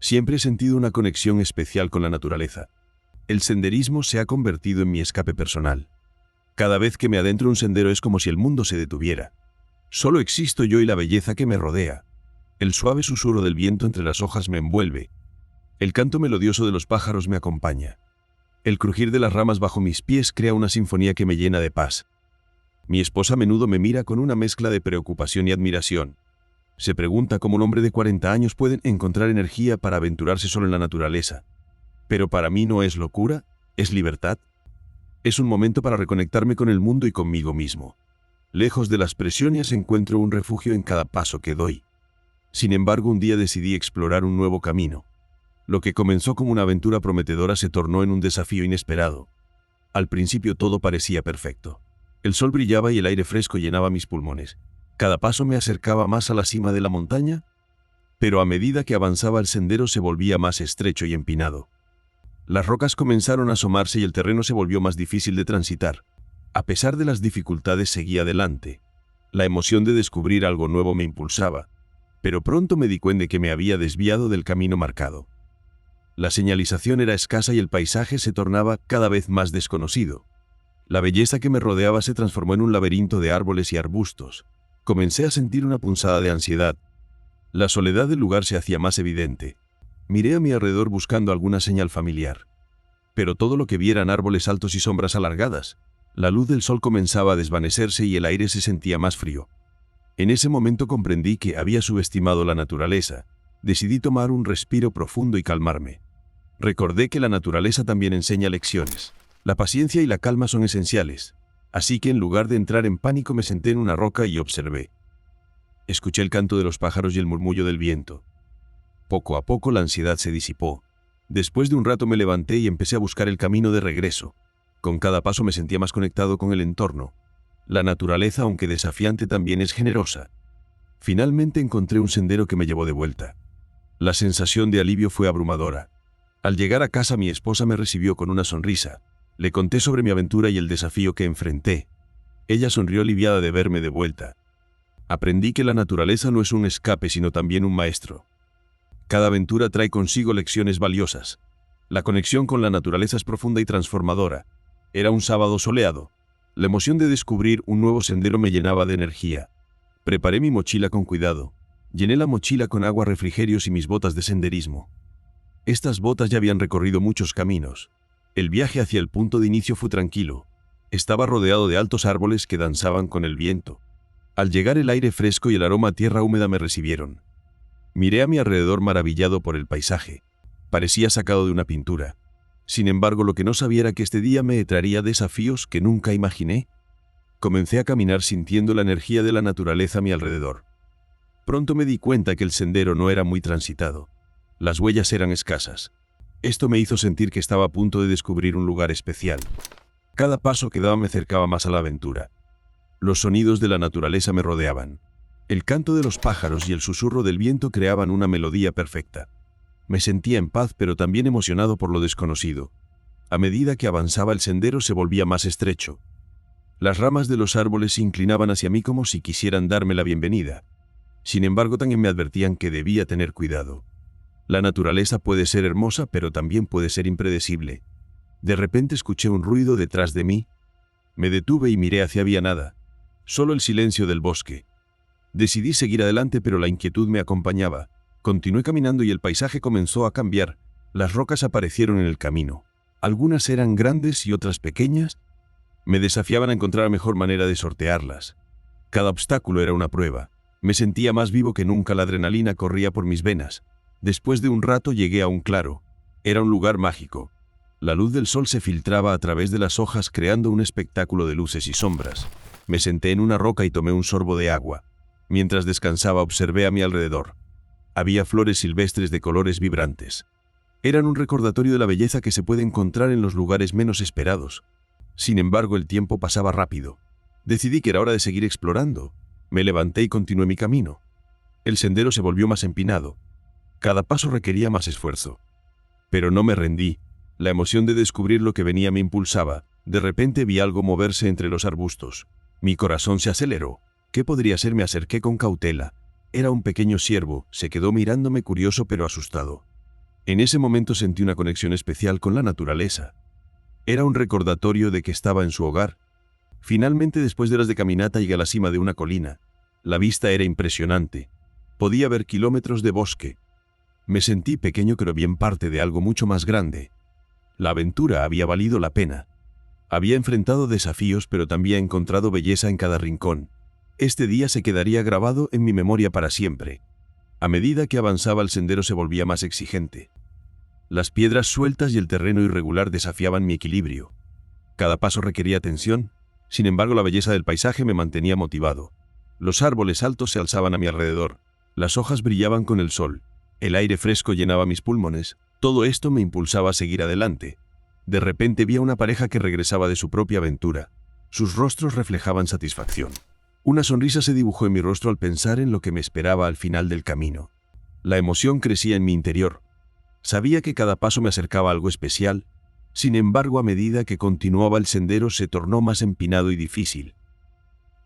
Siempre he sentido una conexión especial con la naturaleza. El senderismo se ha convertido en mi escape personal. Cada vez que me adentro en un sendero es como si el mundo se detuviera. Solo existo yo y la belleza que me rodea. El suave susurro del viento entre las hojas me envuelve. El canto melodioso de los pájaros me acompaña. El crujir de las ramas bajo mis pies crea una sinfonía que me llena de paz. Mi esposa a menudo me mira con una mezcla de preocupación y admiración. Se pregunta cómo un hombre de 40 años puede encontrar energía para aventurarse solo en la naturaleza. Pero para mí no es locura, es libertad. Es un momento para reconectarme con el mundo y conmigo mismo. Lejos de las presiones encuentro un refugio en cada paso que doy. Sin embargo, un día decidí explorar un nuevo camino. Lo que comenzó como una aventura prometedora se tornó en un desafío inesperado. Al principio todo parecía perfecto. El sol brillaba y el aire fresco llenaba mis pulmones. Cada paso me acercaba más a la cima de la montaña, pero a medida que avanzaba el sendero se volvía más estrecho y empinado. Las rocas comenzaron a asomarse y el terreno se volvió más difícil de transitar. A pesar de las dificultades seguí adelante. La emoción de descubrir algo nuevo me impulsaba, pero pronto me di cuenta de que me había desviado del camino marcado. La señalización era escasa y el paisaje se tornaba cada vez más desconocido. La belleza que me rodeaba se transformó en un laberinto de árboles y arbustos. Comencé a sentir una punzada de ansiedad. La soledad del lugar se hacía más evidente. Miré a mi alrededor buscando alguna señal familiar. Pero todo lo que vi eran árboles altos y sombras alargadas. La luz del sol comenzaba a desvanecerse y el aire se sentía más frío. En ese momento comprendí que había subestimado la naturaleza. Decidí tomar un respiro profundo y calmarme. Recordé que la naturaleza también enseña lecciones. La paciencia y la calma son esenciales. Así que en lugar de entrar en pánico me senté en una roca y observé. Escuché el canto de los pájaros y el murmullo del viento. Poco a poco la ansiedad se disipó. Después de un rato me levanté y empecé a buscar el camino de regreso. Con cada paso me sentía más conectado con el entorno. La naturaleza, aunque desafiante, también es generosa. Finalmente encontré un sendero que me llevó de vuelta. La sensación de alivio fue abrumadora. Al llegar a casa mi esposa me recibió con una sonrisa. Le conté sobre mi aventura y el desafío que enfrenté. Ella sonrió aliviada de verme de vuelta. Aprendí que la naturaleza no es un escape, sino también un maestro. Cada aventura trae consigo lecciones valiosas. La conexión con la naturaleza es profunda y transformadora. Era un sábado soleado. La emoción de descubrir un nuevo sendero me llenaba de energía. Preparé mi mochila con cuidado. Llené la mochila con agua, refrigerios y mis botas de senderismo. Estas botas ya habían recorrido muchos caminos. El viaje hacia el punto de inicio fue tranquilo. Estaba rodeado de altos árboles que danzaban con el viento. Al llegar, el aire fresco y el aroma a tierra húmeda me recibieron. Miré a mi alrededor maravillado por el paisaje. Parecía sacado de una pintura. Sin embargo, lo que no sabía era que este día me traería desafíos que nunca imaginé. Comencé a caminar sintiendo la energía de la naturaleza a mi alrededor. Pronto me di cuenta que el sendero no era muy transitado. Las huellas eran escasas. Esto me hizo sentir que estaba a punto de descubrir un lugar especial. Cada paso que daba me acercaba más a la aventura. Los sonidos de la naturaleza me rodeaban. El canto de los pájaros y el susurro del viento creaban una melodía perfecta. Me sentía en paz, pero también emocionado por lo desconocido. A medida que avanzaba, el sendero se volvía más estrecho. Las ramas de los árboles se inclinaban hacia mí como si quisieran darme la bienvenida. Sin embargo, también me advertían que debía tener cuidado. La naturaleza puede ser hermosa, pero también puede ser impredecible. De repente escuché un ruido detrás de mí. Me detuve y miré hacia había nada. Solo el silencio del bosque. Decidí seguir adelante, pero la inquietud me acompañaba. Continué caminando y el paisaje comenzó a cambiar. Las rocas aparecieron en el camino. Algunas eran grandes y otras pequeñas. Me desafiaban a encontrar la mejor manera de sortearlas. Cada obstáculo era una prueba. Me sentía más vivo que nunca, la adrenalina corría por mis venas. Después de un rato llegué a un claro. Era un lugar mágico. La luz del sol se filtraba a través de las hojas creando un espectáculo de luces y sombras. Me senté en una roca y tomé un sorbo de agua. Mientras descansaba observé a mi alrededor. Había flores silvestres de colores vibrantes. Eran un recordatorio de la belleza que se puede encontrar en los lugares menos esperados. Sin embargo, el tiempo pasaba rápido. Decidí que era hora de seguir explorando. Me levanté y continué mi camino. El sendero se volvió más empinado. Cada paso requería más esfuerzo. Pero no me rendí. La emoción de descubrir lo que venía me impulsaba. De repente vi algo moverse entre los arbustos. Mi corazón se aceleró. ¿Qué podría ser? Me acerqué con cautela. Era un pequeño ciervo. Se quedó mirándome curioso pero asustado. En ese momento sentí una conexión especial con la naturaleza. Era un recordatorio de que estaba en su hogar. Finalmente, después de horas de caminata, llegué a la cima de una colina. La vista era impresionante. Podía ver kilómetros de bosque. Me sentí pequeño, pero bien parte de algo mucho más grande. La aventura había valido la pena. Había enfrentado desafíos, pero también encontrado belleza en cada rincón. Este día se quedaría grabado en mi memoria para siempre. A medida que avanzaba, el sendero se volvía más exigente. Las piedras sueltas y el terreno irregular desafiaban mi equilibrio. Cada paso requería atención. Sin embargo, la belleza del paisaje me mantenía motivado. Los árboles altos se alzaban a mi alrededor. Las hojas brillaban con el sol. El aire fresco llenaba mis pulmones. Todo esto me impulsaba a seguir adelante. De repente vi a una pareja que regresaba de su propia aventura. Sus rostros reflejaban satisfacción. Una sonrisa se dibujó en mi rostro al pensar en lo que me esperaba al final del camino. La emoción crecía en mi interior. Sabía que cada paso me acercaba a algo especial. Sin embargo, a medida que continuaba el sendero se tornó más empinado y difícil.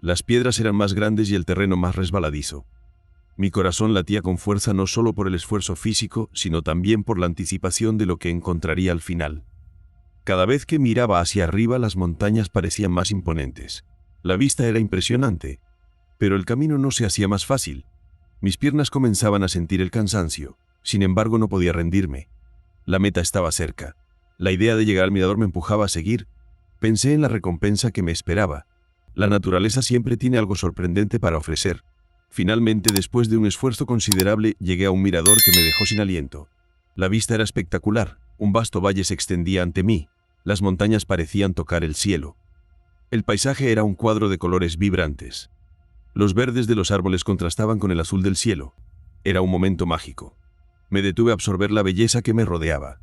Las piedras eran más grandes y el terreno más resbaladizo. Mi corazón latía con fuerza no solo por el esfuerzo físico, sino también por la anticipación de lo que encontraría al final. Cada vez que miraba hacia arriba, las montañas parecían más imponentes. La vista era impresionante, pero el camino no se hacía más fácil. Mis piernas comenzaban a sentir el cansancio. Sin embargo, no podía rendirme. La meta estaba cerca. La idea de llegar al mirador me empujaba a seguir. Pensé en la recompensa que me esperaba. La naturaleza siempre tiene algo sorprendente para ofrecer. Finalmente, después de un esfuerzo considerable, llegué a un mirador que me dejó sin aliento. La vista era espectacular. Un vasto valle se extendía ante mí. Las montañas parecían tocar el cielo. El paisaje era un cuadro de colores vibrantes. Los verdes de los árboles contrastaban con el azul del cielo. Era un momento mágico. Me detuve a absorber la belleza que me rodeaba.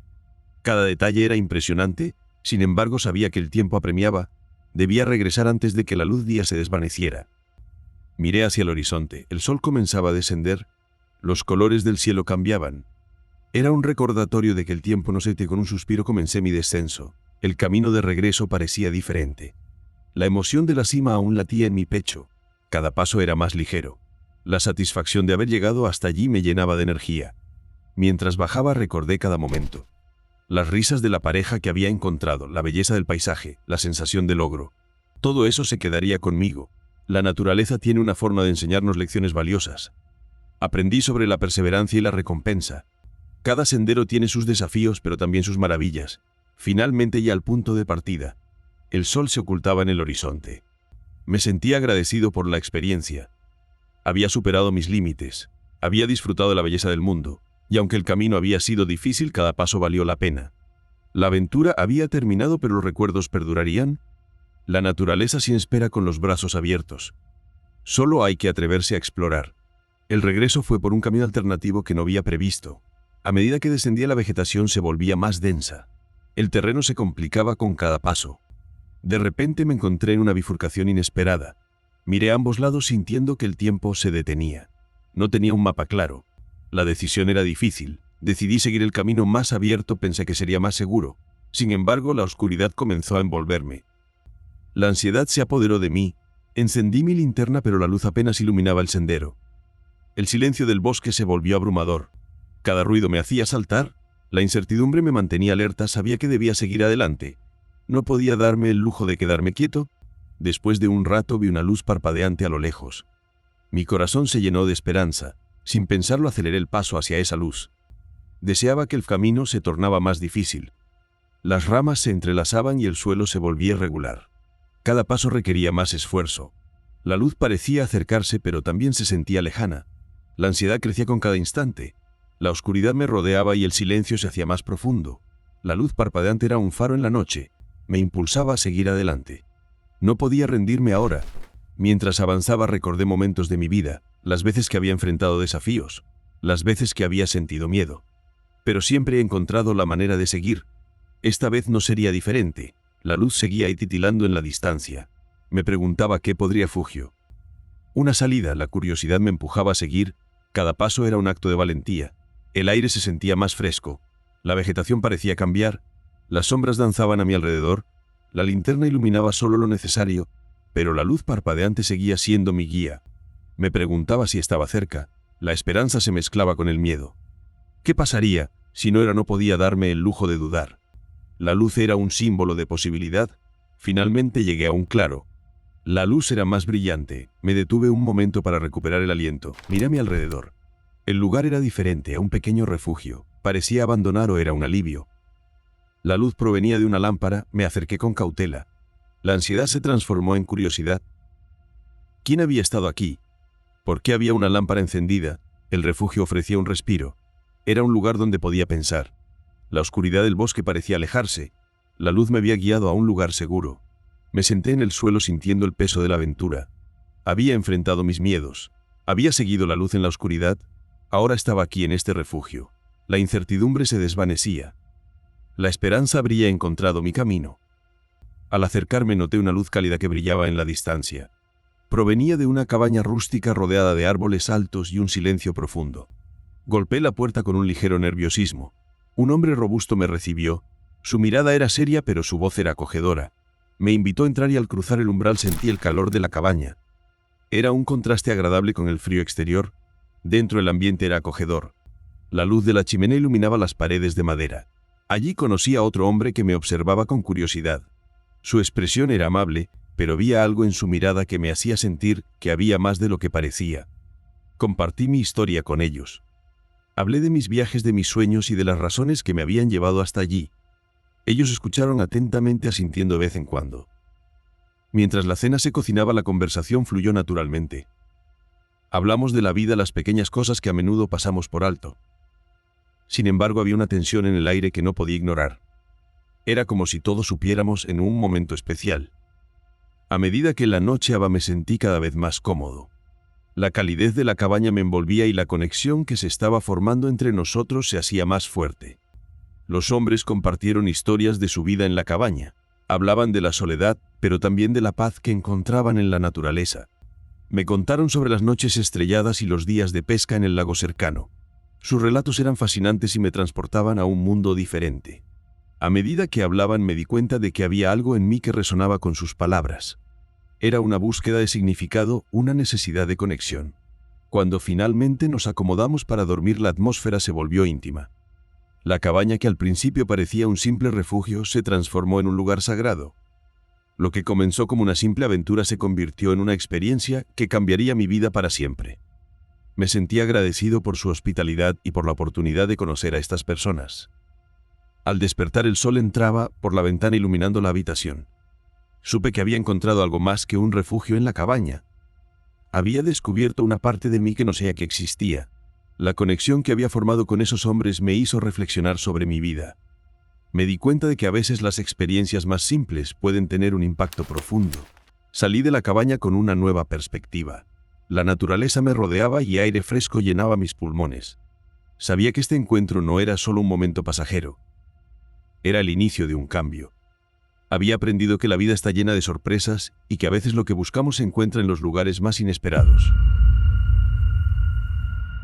Cada detalle era impresionante, sin embargo sabía que el tiempo apremiaba. Debía regresar antes de que la luz del día se desvaneciera. Miré hacia el horizonte. El sol comenzaba a descender. Los colores del cielo cambiaban. Era un recordatorio de que el tiempo no se detiene. Con un suspiro comencé mi descenso. El camino de regreso parecía diferente. La emoción de la cima aún latía en mi pecho. Cada paso era más ligero. La satisfacción de haber llegado hasta allí me llenaba de energía. Mientras bajaba recordé cada momento. Las risas de la pareja que había encontrado, la belleza del paisaje, la sensación de logro. Todo eso se quedaría conmigo. La naturaleza tiene una forma de enseñarnos lecciones valiosas. Aprendí sobre la perseverancia y la recompensa. Cada sendero tiene sus desafíos, pero también sus maravillas. Finalmente, ya al punto de partida, el sol se ocultaba en el horizonte. Me sentía agradecido por la experiencia. Había superado mis límites. Había disfrutado de la belleza del mundo. Y aunque el camino había sido difícil, cada paso valió la pena. La aventura había terminado, pero los recuerdos perdurarían. La naturaleza se espera con los brazos abiertos. Solo hay que atreverse a explorar. El regreso fue por un camino alternativo que no había previsto. A medida que descendía, la vegetación se volvía más densa. El terreno se complicaba con cada paso. De repente me encontré en una bifurcación inesperada. Miré a ambos lados sintiendo que el tiempo se detenía. No tenía un mapa claro. La decisión era difícil. Decidí seguir el camino más abierto, pensé que sería más seguro. Sin embargo, la oscuridad comenzó a envolverme. La ansiedad se apoderó de mí. Encendí mi linterna, pero la luz apenas iluminaba el sendero. El silencio del bosque se volvió abrumador. Cada ruido me hacía saltar. La incertidumbre me mantenía alerta, sabía que debía seguir adelante. No podía darme el lujo de quedarme quieto. Después de un rato vi una luz parpadeante a lo lejos. Mi corazón se llenó de esperanza. Sin pensarlo aceleré el paso hacia esa luz. Deseaba que el camino se tornaba más difícil. Las ramas se entrelazaban y el suelo se volvía irregular. Cada paso requería más esfuerzo. La luz parecía acercarse, pero también se sentía lejana. La ansiedad crecía con cada instante. La oscuridad me rodeaba y el silencio se hacía más profundo. La luz parpadeante era un faro en la noche. Me impulsaba a seguir adelante. No podía rendirme ahora. Mientras avanzaba recordé momentos de mi vida, las veces que había enfrentado desafíos, las veces que había sentido miedo. Pero siempre he encontrado la manera de seguir. Esta vez no sería diferente. La luz seguía ahí titilando en la distancia. Me preguntaba qué podría refugio. Una salida, la curiosidad me empujaba a seguir. Cada paso era un acto de valentía. El aire se sentía más fresco. La vegetación parecía cambiar. Las sombras danzaban a mi alrededor. La linterna iluminaba solo lo necesario, pero la luz parpadeante seguía siendo mi guía. Me preguntaba si estaba cerca. La esperanza se mezclaba con el miedo. ¿Qué pasaría Si no era, no podía darme el lujo de dudar. La luz era un símbolo de posibilidad. Finalmente llegué a un claro. La luz era más brillante. Me detuve un momento para recuperar el aliento. Miré a mi alrededor. El lugar era diferente, a un pequeño refugio. Parecía abandonar o era un alivio. La luz provenía de una lámpara. Me acerqué con cautela. La ansiedad se transformó en curiosidad. ¿Quién había estado aquí? ¿Por qué había una lámpara encendida? El refugio ofrecía un respiro. Era un lugar donde podía pensar. La oscuridad del bosque parecía alejarse. La luz me había guiado a un lugar seguro. Me senté en el suelo sintiendo el peso de la aventura. Había enfrentado mis miedos. Había seguido la luz en la oscuridad. Ahora estaba aquí en este refugio. La incertidumbre se desvanecía. La esperanza habría encontrado mi camino. Al acercarme noté una luz cálida que brillaba en la distancia. Provenía de una cabaña rústica rodeada de árboles altos y un silencio profundo. Golpeé la puerta con un ligero nerviosismo. Un hombre robusto me recibió. Su mirada era seria, pero su voz era acogedora. Me invitó a entrar y al cruzar el umbral sentí el calor de la cabaña. Era un contraste agradable con el frío exterior. Dentro el ambiente era acogedor. La luz de la chimenea iluminaba las paredes de madera. Allí conocí a otro hombre que me observaba con curiosidad. Su expresión era amable, pero había algo en su mirada que me hacía sentir que había más de lo que parecía. Compartí mi historia con ellos. Hablé de mis viajes, de mis sueños y de las razones que me habían llevado hasta allí. Ellos escucharon atentamente, asintiendo de vez en cuando. Mientras la cena se cocinaba, la conversación fluyó naturalmente. Hablamos de la vida, las pequeñas cosas que a menudo pasamos por alto. Sin embargo, había una tensión en el aire que no podía ignorar. Era como si todos supiéramos en un momento especial. A medida que la noche iba, me sentí cada vez más cómodo. La calidez de la cabaña me envolvía y la conexión que se estaba formando entre nosotros se hacía más fuerte. Los hombres compartieron historias de su vida en la cabaña. Hablaban de la soledad, pero también de la paz que encontraban en la naturaleza. Me contaron sobre las noches estrelladas y los días de pesca en el lago cercano. Sus relatos eran fascinantes y me transportaban a un mundo diferente. A medida que hablaban me di cuenta de que había algo en mí que resonaba con sus palabras. Era una búsqueda de significado, una necesidad de conexión. Cuando finalmente nos acomodamos para dormir, la atmósfera se volvió íntima. La cabaña, que al principio parecía un simple refugio, se transformó en un lugar sagrado. Lo que comenzó como una simple aventura se convirtió en una experiencia que cambiaría mi vida para siempre. Me sentí agradecido por su hospitalidad y por la oportunidad de conocer a estas personas. Al despertar, el sol entraba por la ventana iluminando la habitación. Supe que había encontrado algo más que un refugio en la cabaña. Había descubierto una parte de mí que no sabía que existía. La conexión que había formado con esos hombres me hizo reflexionar sobre mi vida. Me di cuenta de que a veces las experiencias más simples pueden tener un impacto profundo. Salí de la cabaña con una nueva perspectiva. La naturaleza me rodeaba y aire fresco llenaba mis pulmones. Sabía que este encuentro no era solo un momento pasajero. Era el inicio de un cambio. Había aprendido que la vida está llena de sorpresas y que a veces lo que buscamos se encuentra en los lugares más inesperados.